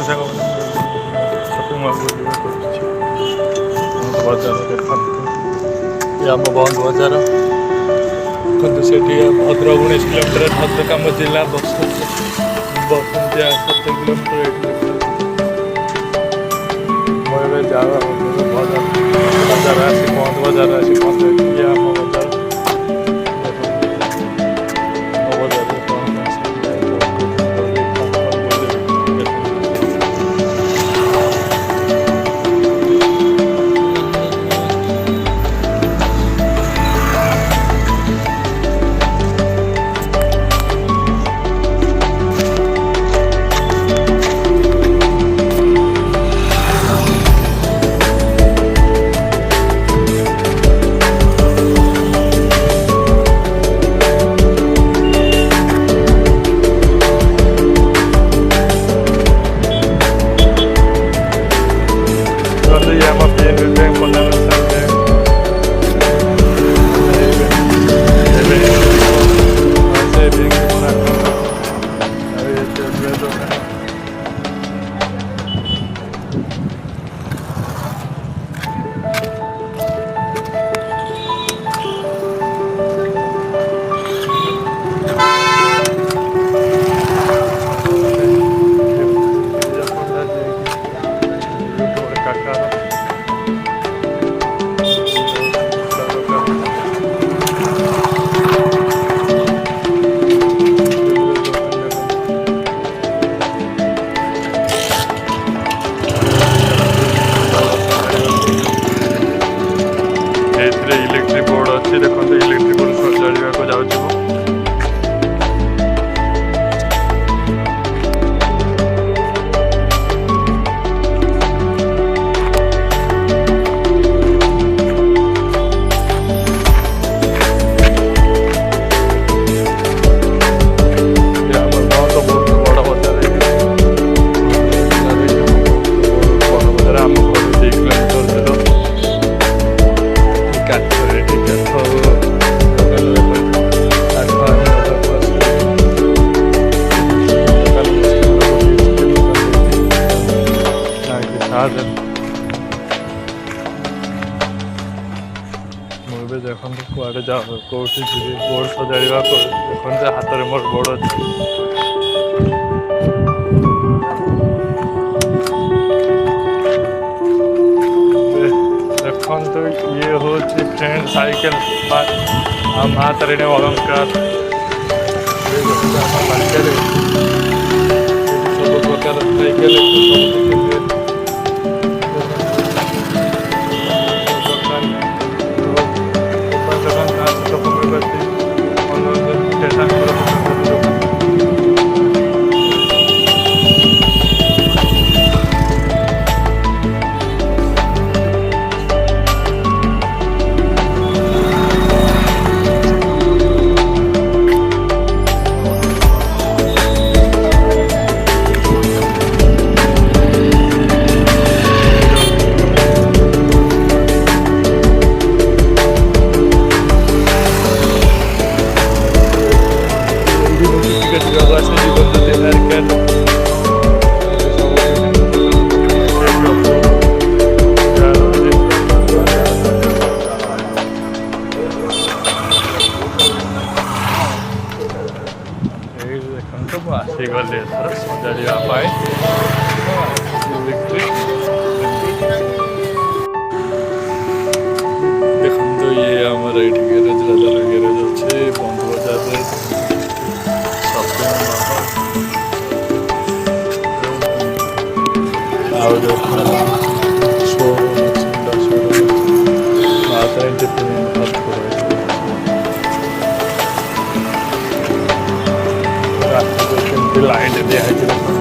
ସାଙ୍ଗମାନେ shopping mall ବୁଲିବାକୁ କରୁଛି। ବଜାର ଦେଖନ୍ତୁ, ଇଏ ଆମ ବନ୍ଦ ବଜାର। ଦେଖନ୍ତୁ ସେଠି 15-19 କିଲୋମିଟର ଭଦ୍ରକ ଆମ ଜିଲ୍ଲା ବସୁନ୍ତିଆ 7 କିଲୋମିଟର ଏଇଠି ଦେଖାଯାଉଛି। ମୁଁ ଏବେ ବଜାର ଆସି ବନ୍ଦ ବଜାର ଆସି ପହଞ୍ଚିଛି। ଇଏ ଆମ ବଜାର। इलेक्ट्रिक बोर्ड अच्छी देखो इलेक्ट्रिक बोर्ड सजाड़ा को जाऊँ। मुझे देखते कड़े जा कौटी जी बोर्ड सजाड़ा देखते हाथ में मोर बोर्ड अच्छे। देखते ये हूँ फ्रेंड साइकेल माँ तारिणी अलंकार सब प्रकार साइकेल आसीगली एथर सजाड़ा देखो ये आमर ये गैरेज राजार गैरेज अच्छे बंद बजार लाइट दिखाई